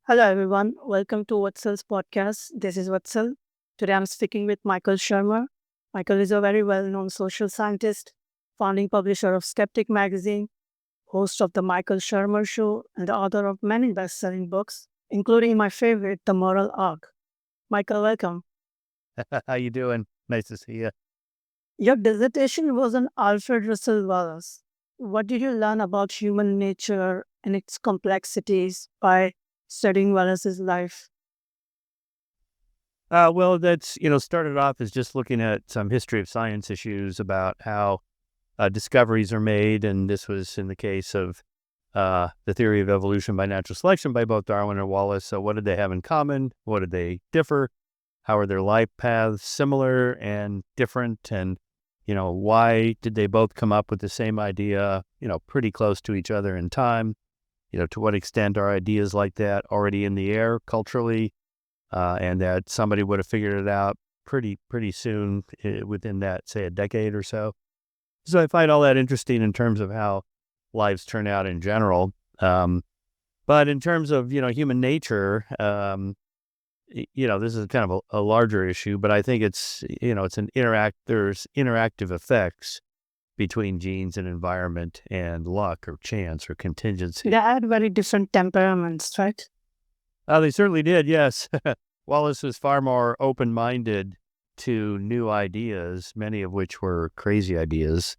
Hello, everyone. Welcome to Vatsal's podcast. This is Vatsal. Today I'm speaking with Michael Sharma. Michael is a very well known social scientist, founding publisher of Skeptic magazine, host of The Michael Sharma Show, and the author of many best selling books, including my favorite, The Moral Arc. Michael, welcome. How you doing? Nice to see you. Your dissertation was on Alfred Russel Wallace. What did you learn about human nature and its complexities by studying Wallace's life? Well, that's started off as just looking at some history of science issues about how discoveries are made, and this was in the case of the theory of evolution by natural selection by both Darwin and Wallace. So, what did they have in common? What did they differ? How are their life paths similar and different? And why did they both come up with the same idea? Pretty close to each other in time. To what extent are ideas like that already in the air culturally, and that somebody would have figured it out pretty soon within that, say, a decade or so. So I find all that interesting in terms of how lives turn out in general. But in terms of human nature, this is kind of a larger issue. But I think it's there's interactive effects between genes and environment and luck or chance or contingency. They had very different temperaments, right? They certainly did, yes. Wallace was far more open-minded to new ideas, many of which were crazy ideas,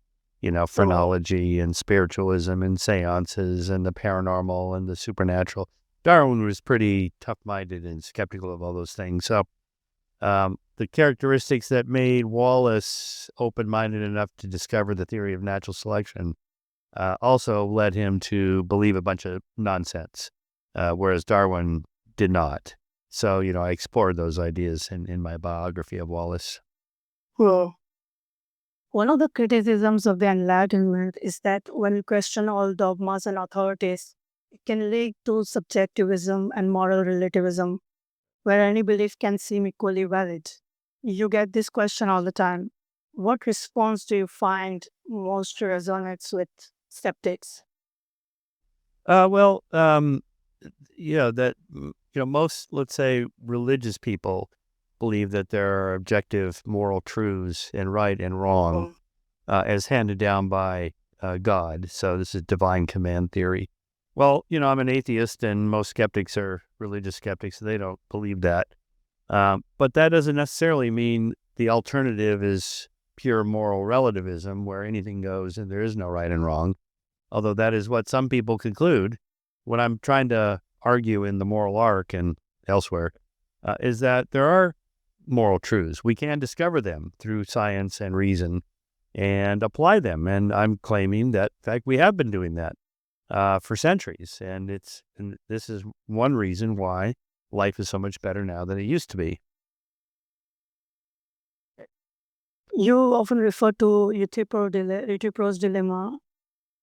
phrenology and spiritualism and seances and the paranormal and the supernatural. Darwin was pretty tough-minded and skeptical of all those things. So the characteristics that made Wallace open-minded enough to discover the theory of natural selection also led him to believe a bunch of nonsense, whereas Darwin did not. So, I explored those ideas in my biography of Wallace. Well, one of the criticisms of the Enlightenment is that when you question all dogmas and authorities, it can lead to subjectivism and moral relativism, where any belief can seem equally valid. You get this question all the time. What response do you find most resonates with skeptics? Well, most, let's say, religious people believe that there are objective moral truths and right and wrong Oh, as handed down by God. So this is divine command theory. Well, I'm an atheist, and most skeptics are religious skeptics. So they don't believe that. But that doesn't necessarily mean the alternative is pure moral relativism, where anything goes and there is no right and wrong. Although that is what some people conclude. What I'm trying to argue in the moral arc and elsewhere is that there are moral truths. We can discover them through science and reason and apply them. And I'm claiming that, in fact, we have been doing that for centuries. And this is one reason why life is so much better now than it used to be. you often refer to Euthyphro's dilemma.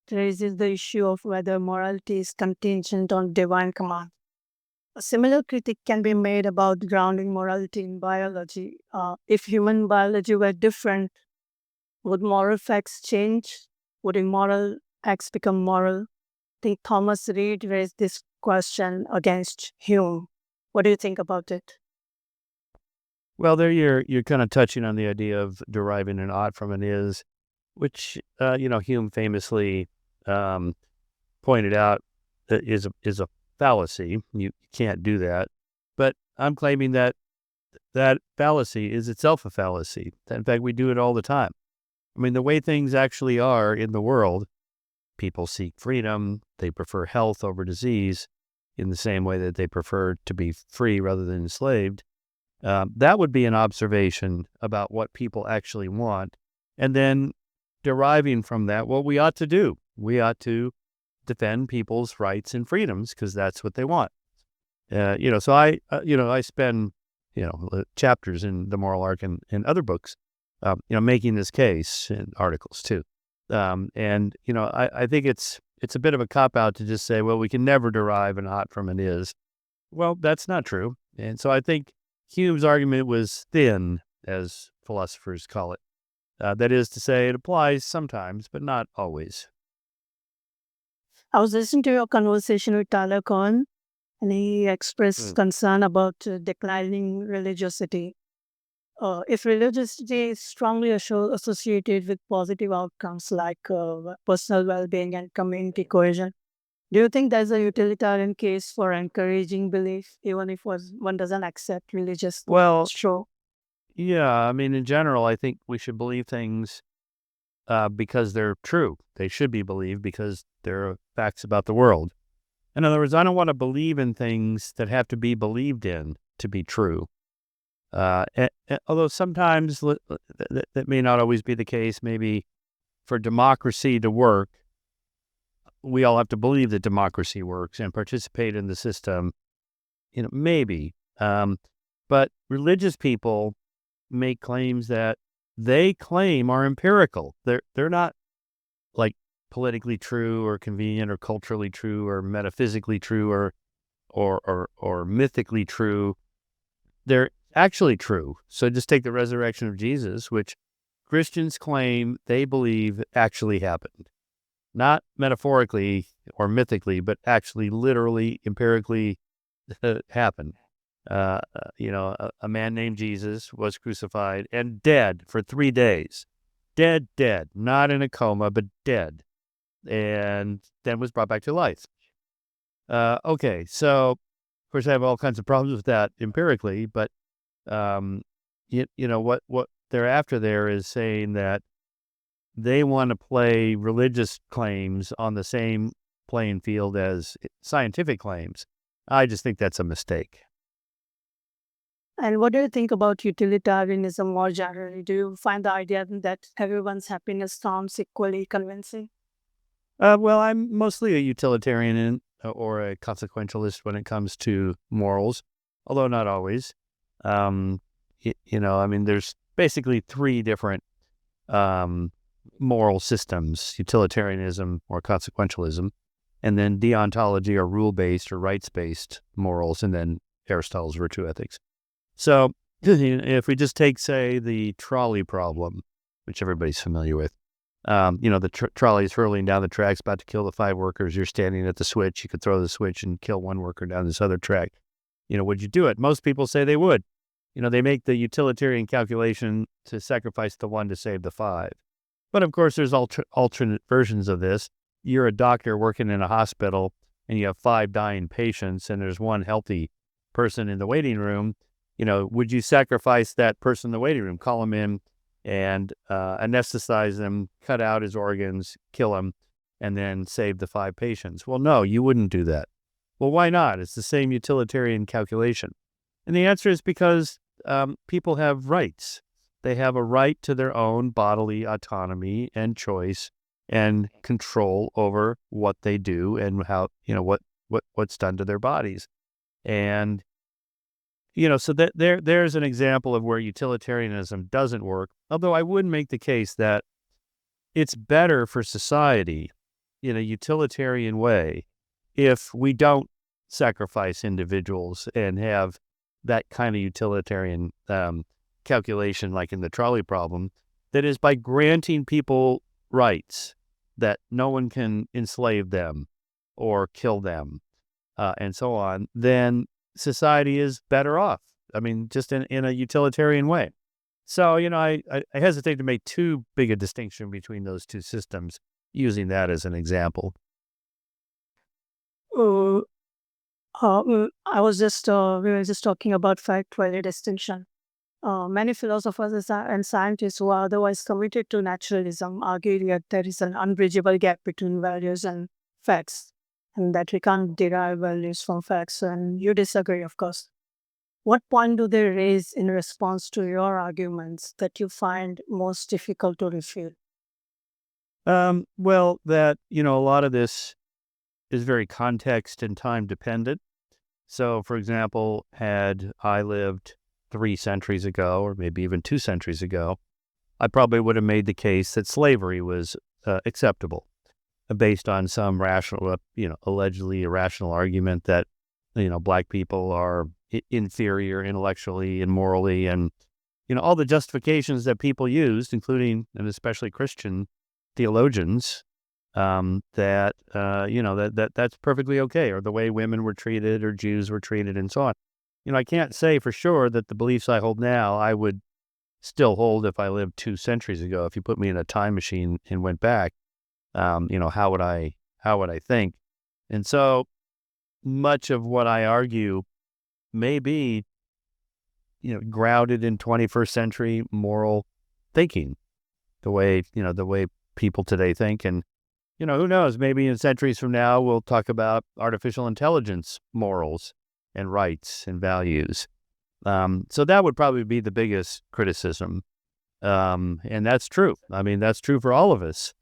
It raises the issue of whether morality is contingent on divine command. A similar critique can be made about grounding morality in biology. If human biology were different, would moral facts change? Would immoral acts become moral? I think Thomas Reid raised this question against Hume. What do you think about it? Well, there you're kind of touching on the idea of deriving an ought from an is, which Hume famously um, pointed out that is a fallacy. You can't do that. But I'm claiming that that fallacy is itself a fallacy. In fact, we do it all the time. I mean, the way things actually are in the world, people seek freedom. They prefer health over disease in the same way that they prefer to be free rather than enslaved. That would be an observation about what people actually want. And then deriving from that what we ought to do. We ought to defend people's rights and freedoms because that's what they want. So I spend, chapters in The Moral Arc and other books, making this case in articles too. I think it's a bit of a cop-out to just say, well, we can never derive an ought from an is. Well, that's not true. And so I think Hume's argument was thin, as philosophers call it. That is to say, it applies sometimes, but not always. I was listening to your conversation with Tyler Cohen. and he expressed Mm. concern about declining religiosity. If religiosity is strongly associated with positive outcomes like personal well-being and community cohesion, do you think there's a utilitarian case for encouraging belief, even if one doesn't accept religious Well, show? yeah, I mean, in general, I think we should believe things because they're true. They should be believed because they're facts about the world. In other words, I don't want to believe in things that have to be believed in to be true. Although sometimes that may not always be the case. Maybe for democracy to work, we all have to believe that democracy works and participate in the system. Maybe. But religious people make claims that they claim are empirical. They're not like politically true or convenient or culturally true or metaphysically true or mythically true. They're actually true. So just take the resurrection of Jesus, which Christians claim they believe actually happened. Not metaphorically or mythically, but actually literally, empirically happened. A man named Jesus was crucified and dead for 3 days. Dead, not in a coma, but dead. And then was brought back to life. Okay, so of course I have all kinds of problems with that empirically, but um, what they're after there is saying that they want to play religious claims on the same playing field as scientific claims. I just think that's a mistake. And what do you think about utilitarianism more generally? Do you find the idea that everyone's happiness sounds equally convincing? Well, I'm mostly a utilitarian or a consequentialist when it comes to morals, although not always. Um, I mean, there's basically three different um, moral systems: utilitarianism or consequentialism, and then deontology or rule-based or rights-based morals, and then Aristotle's virtue ethics. So if we just take, say, the trolley problem, which everybody's familiar with, the trolley's hurling down the tracks, about to kill the 5 workers. You're standing at the switch. You could throw the switch and kill 1 worker down this other track. Would you do it? Most people say they would. They make the utilitarian calculation to sacrifice the 1 to save the 5. But of course, there's alternate versions of this. You're a doctor working in a hospital, and you have 5 dying patients, and there's 1 healthy person in the waiting room. Would you sacrifice that person in the waiting room, call him in and anesthetize him, cut out his organs, kill him, and then save the 5 patients? Well, no, you wouldn't do that. Well, why not? It's the same utilitarian calculation. And the answer is because people have rights. They have a right to their own bodily autonomy and choice and control over what they do and how, what's done to their bodies. And so there's an example of where utilitarianism doesn't work, although I would make the case that it's better for society in a utilitarian way if we don't sacrifice individuals and have that kind of utilitarian calculation like in the trolley problem, that is by granting people rights that no one can enslave them or kill them and so on, then society is better off. I mean, just in a utilitarian way. So, I hesitate to make too big a distinction between those two systems using that as an example. Uh, we were just talking about fact value distinction. Many philosophers and scientists who are otherwise committed to naturalism argue that there is an unbridgeable gap between values and facts, and that we can't derive values from facts. And you disagree, of course. What point do they raise in response to your arguments that you find most difficult to refute? Well, that, a lot of this is very context and time dependent. So, for example, had I lived 3 centuries ago, or maybe even 2 centuries ago, I probably would have made the case that slavery was acceptable based on some rational, allegedly irrational argument that, Black people are inferior intellectually and morally, and, all the justifications that people used, including and especially Christian theologians, that's perfectly okay, or the way women were treated or Jews were treated and so on. I can't say for sure that the beliefs I hold now I would still hold if I lived 2 centuries ago. If you put me in a time machine and went back, how would I think? And so much of what I argue may be, grounded in 21st century moral thinking, the way people today think. And, who knows, maybe in centuries from now, we'll talk about artificial intelligence morals and rights and values. So that would probably be the biggest criticism. And that's true. I mean, that's true for all of us.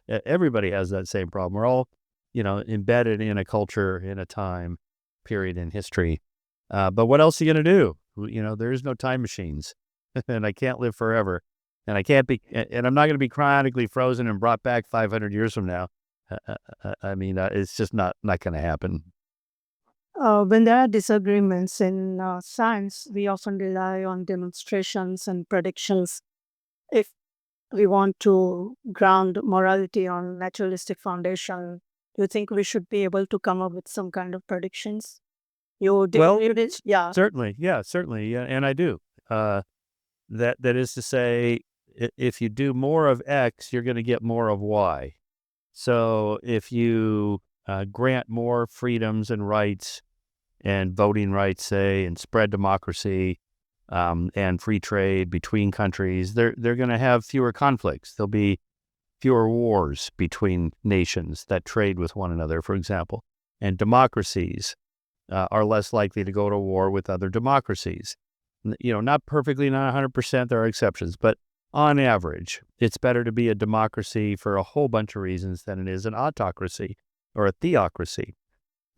Everybody has that same problem. We're all, embedded in a culture, in a time period in history. But what else are you going to do? There is no time machines, and I can't live forever, and I can't be, and I'm not going to be cryonically frozen and brought back 500 years from now. I mean, it's just not going to happen. When there are disagreements in science, we often rely on demonstrations and predictions. If we want to ground morality on naturalistic foundation, do you think we should be able to come up with some kind of predictions? Well, You did, yeah. certainly, yeah, and I do. That is to say, if you do more of X, you're going to get more of Y. So if you grant more freedoms and rights and voting rights, say, and spread democracy and free trade between countries, they're going to have fewer conflicts. There'll be fewer wars between nations that trade with one another, for example. And democracies are less likely to go to war with other democracies. Not perfectly, not 100%, there are exceptions, but on average, it's better to be a democracy for a whole bunch of reasons than it is an autocracy or a theocracy.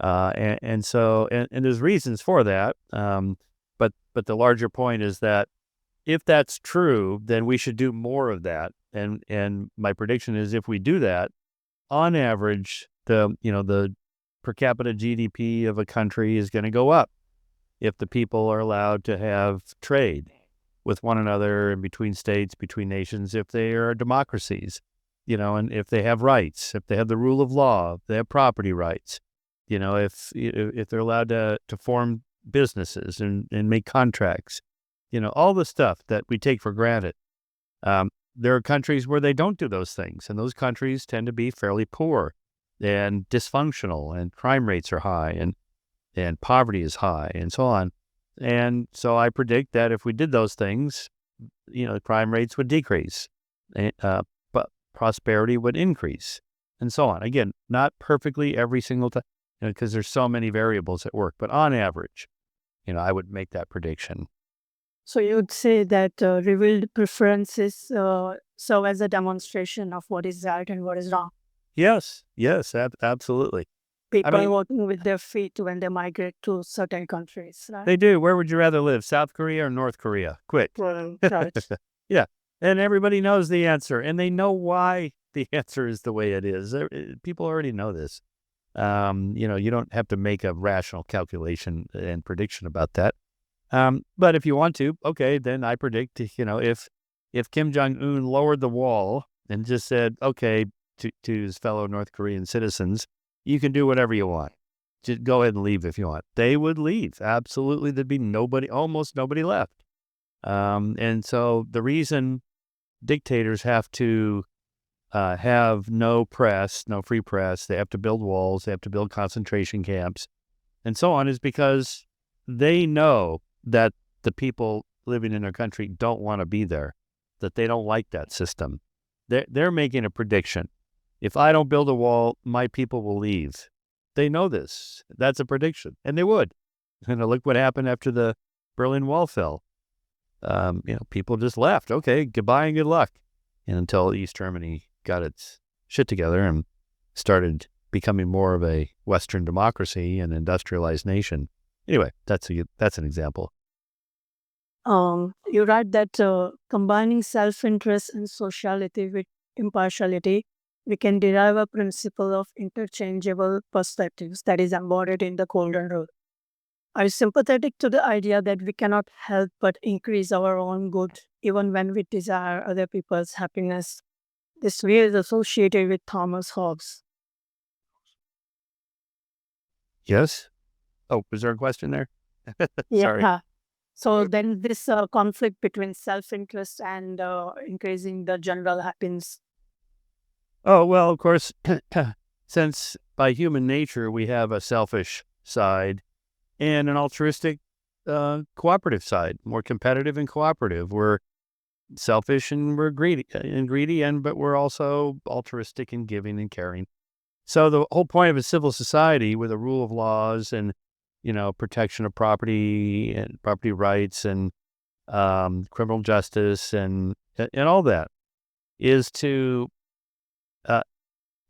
And there's reasons for that. But the larger point is that if that's true, then we should do more of that. And my prediction is if we do that, on average, the per capita GDP of a country is going to go up if the people are allowed to have trade with one another and between states, between nations, if they are democracies, and if they have rights, if they have the rule of law, if they have property rights, if they're allowed to form businesses and make contracts, all the stuff that we take for granted. There are countries where they don't do those things, and those countries tend to be fairly poor and dysfunctional, and crime rates are high, and poverty is high, and so on. And so I predict that if we did those things, crime rates would decrease, but prosperity would increase, and so on. Again, not perfectly every single time, because there's so many variables at work, but on average, I would make that prediction. So you'd say that revealed preferences serve as a demonstration of what is right and what is wrong. Yes, absolutely. I People mean, working with their feet when they migrate to certain countries, right? they do. Where would you rather live, South Korea or North Korea? Quick. Right. Yeah. And everybody knows the answer, and they know why the answer is the way it is. People already know this. You don't have to make a rational calculation and prediction about that. But if you want to, okay, then I predict, if Kim Jong-un lowered the wall and just said, okay, to his fellow North Korean citizens, you can do whatever you want. Just go ahead and leave if you want. They would leave. Absolutely. There'd be almost nobody left. And so the reason dictators have to have no press, no free press, they have to build walls, they have to build concentration camps, and so on, is because they know that the people living in their country don't want to be there, that they don't like that system. They're making a prediction. If I don't build a wall, my people will leave. They know this. That's a prediction, and they would. And look what happened after the Berlin Wall fell. People just left. Okay, goodbye and good luck. And until East Germany got its shit together and started becoming more of a Western democracy and industrialized nation. Anyway, that's an example. You write that combining self-interest and sociality with impartiality, we can derive a principle of interchangeable perspectives that is embodied in the Golden Rule. Are you sympathetic to the idea that we cannot help but increase our own good even when we desire other people's happiness? This view is associated with Thomas Hobbes. Yes. Oh, was there a question there? Sorry. Yeah. So then this conflict between self-interest and increasing the general happiness. Oh, well, of course, since by human nature we have a selfish side and an altruistic, cooperative side, more competitive and cooperative. We're selfish and we're greedy, but we're also altruistic and giving and caring. So the whole point of a civil society with a rule of laws and, protection of property and property rights and criminal justice and all that is to uh,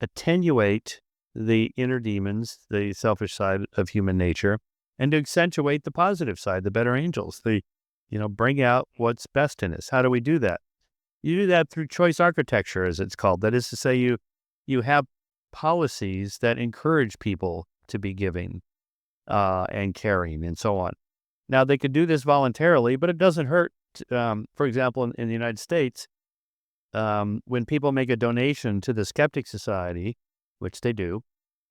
attenuate the inner demons, the selfish side of human nature, and to accentuate the positive side, the better angels, bring out what's best in us. How do we do that? You do that through choice architecture, as it's called. That is to say, you have policies that encourage people to be giving and caring and so on. Now, they could do this voluntarily, but it doesn't hurt. For example, in the United States, when people make a donation to the Skeptic Society, which they do,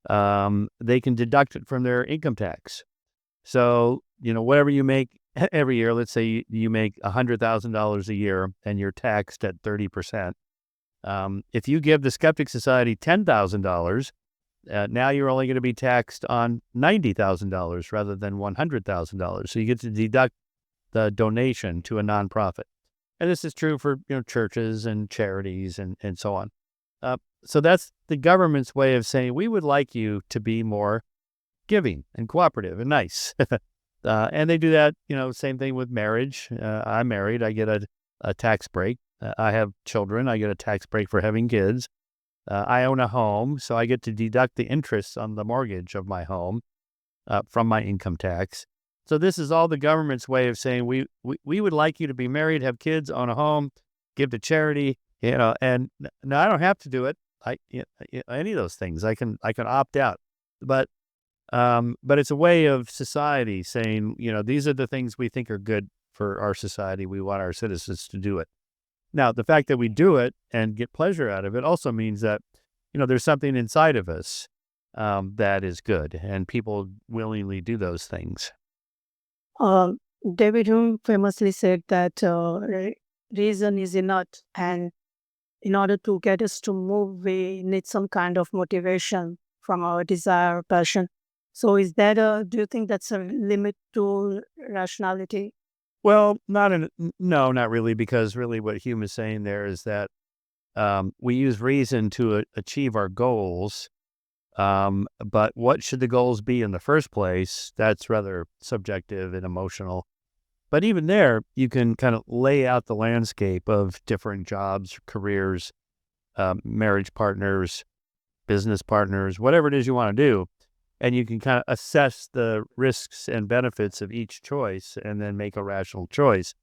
they can deduct it from their income tax. So, whatever you make every year, let's say you make $100,000 a year and you're taxed at 30%. If you give the Skeptic Society $10,000, now you're only going to be taxed on $90,000 rather than $100,000. So you get to deduct the donation to a nonprofit. And this is true for churches and charities and so on. So that's the government's way of saying, we would like you to be more giving and cooperative and nice. And they do that, same thing with marriage. I'm married. I get a tax break. I have children. I get a tax break for having kids. I own a home, so I get to deduct the interest on the mortgage of my home from my income tax. So this is all the government's way of saying, we would like you to be married, have kids, own a home, give to charity, and now I don't have to do it. Any of those things, I can opt out. But it's a way of society saying, these are the things we think are good for our society. We want our citizens to do it. Now, the fact that we do it and get pleasure out of it also means that, there's something inside of us that is good, and people willingly do those things. Um, David Hume famously said that reason is innate, and in order to get us to move, we need some kind of motivation from our desire or passion. So do you think that's a limit to rationality? Well, no, not really, because really what Hume is saying there is that we use reason to achieve our goals. But what should the goals be in the first place? That's rather subjective and emotional. But even there, you can kind of lay out the landscape of different jobs, careers, marriage partners, business partners, whatever it is you want to do. And you can kind of assess the risks and benefits of each choice and then make a rational choice.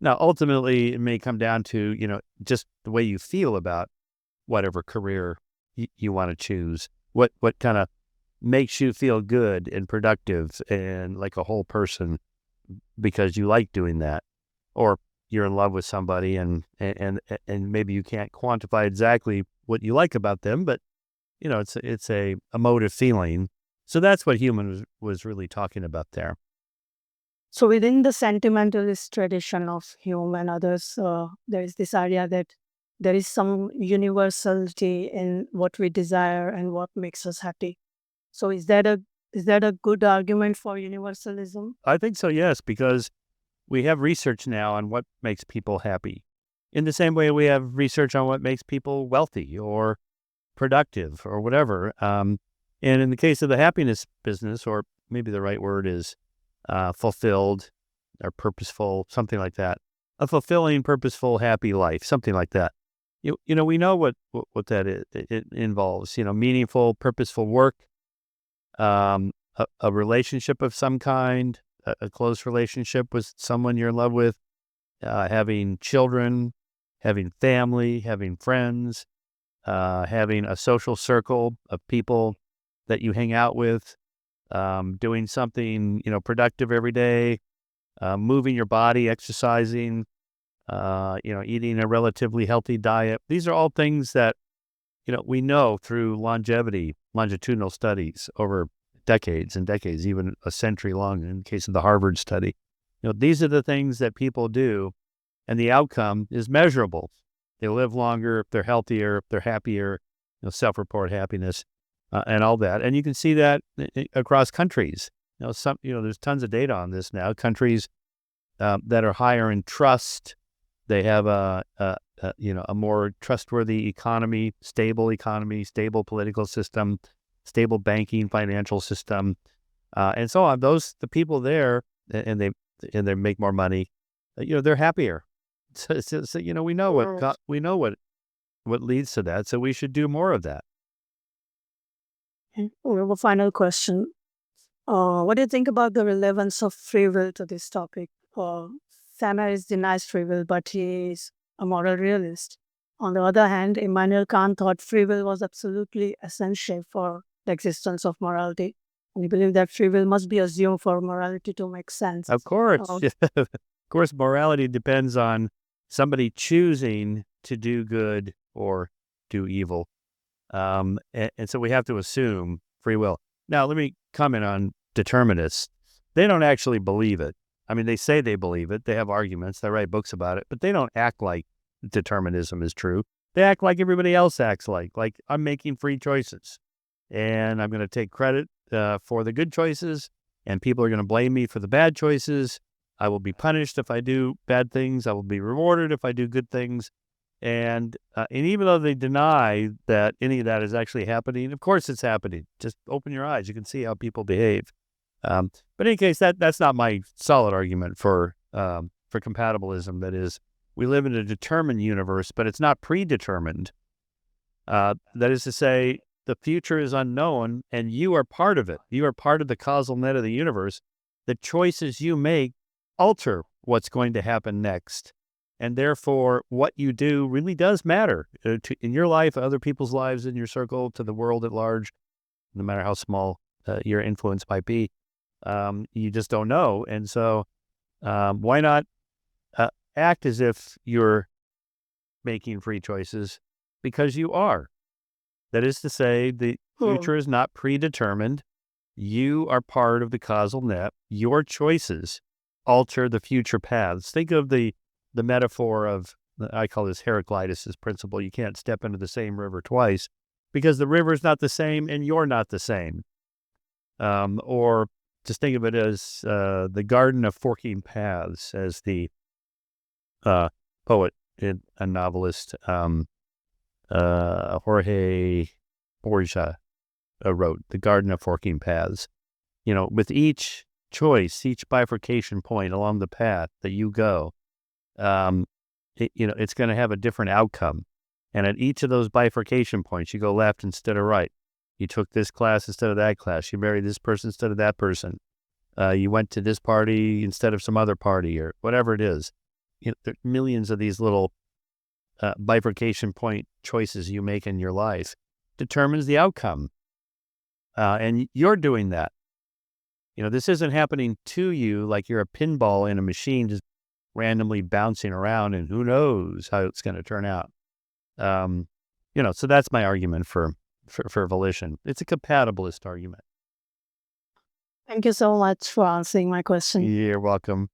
Now, ultimately, it may come down to, just the way you feel about whatever career you want to choose. What kind of makes you feel good and productive and like a whole person because you like doing that, or you're in love with somebody and maybe you can't quantify exactly what you like about them, but it's a emotive feeling. So that's what Hume was really talking about there. So within the sentimentalist tradition of Hume and others, there is this idea that there is some universality in what we desire and what makes us happy. So is that a good argument for universalism? I think so, yes, because we have research now on what makes people happy. In the same way we have research on what makes people wealthy or productive or whatever. And in the case of the happiness business, or maybe the right word is fulfilled or purposeful, something like that. A fulfilling, purposeful, happy life, something like that. We know what that is. It involves, meaningful, purposeful work, a relationship of some kind, a close relationship with someone you're in love with, having children, having family, having friends, having a social circle of people that you hang out with, doing something, productive every day, moving your body, exercising, eating a relatively healthy diet. These are all things that, we know through longitudinal studies over decades and decades, even a century long in the case of the Harvard study. These are the things that people do, and the outcome is measurable. They live longer, they're healthier, they're happier, self-report happiness, and all that. And you can see that across countries. There's tons of data on this now. Countries that are higher in trust, they have a more trustworthy economy, stable political system, stable banking, financial system, and so on. The people there, and they make more money. They're happier. So we know what leads to that. So we should do more of that. We have a final question. What do you think about the relevance of free will to this topic? Samaris denies free will, but he is a moral realist. On the other hand, Immanuel Kant thought free will was absolutely essential for the existence of morality. We believe that free will must be assumed for morality to make sense. Of course. Of course, morality depends on somebody choosing to do good or do evil. And so we have to assume free will. Now, let me comment on determinists. They don't actually believe it. I mean, they say they believe it. They have arguments. They write books about it, but they don't act like determinism is true. They act like everybody else acts like I'm making free choices, and I'm going to take credit for the good choices, and people are going to blame me for the bad choices. I will be punished if I do bad things. I will be rewarded if I do good things. And even though they deny that any of that is actually happening, of course it's happening. Just open your eyes. You can see how people behave. But in any case, that's not my solid argument for compatibilism. That is, we live in a determined universe, but it's not predetermined. That is to say, the future is unknown, and you are part of it. You are part of the causal net of the universe. The choices you make alter what's going to happen next. And therefore, what you do really does matter in your life, other people's lives in your circle, to the world at large, no matter how small your influence might be. You just don't know. And so why not act as if you're making free choices, because you are. That is to say, the future is not predetermined. You are part of the causal net. Your choices alter the future paths. Think of the metaphor of, I call this Heraclitus' principle. You can't step into the same river twice, because the river is not the same and you're not the same. Or just think of it as the garden of forking paths, as the poet and novelist Jorge Borja wrote, The Garden of Forking Paths. With each choice, each bifurcation point along the path that you go, it's going to have a different outcome. And at each of those bifurcation points, you go left instead of right. You took this class instead of that class. You married this person instead of that person. You went to this party instead of some other party, or whatever it is. There are millions of these little bifurcation point choices you make in your life determines the outcome. And you're doing that. This isn't happening to you like you're a pinball in a machine just randomly bouncing around, and who knows how it's going to turn out. So that's my argument for volition. It's a compatibilist argument. Thank you so much for answering my question. You're welcome.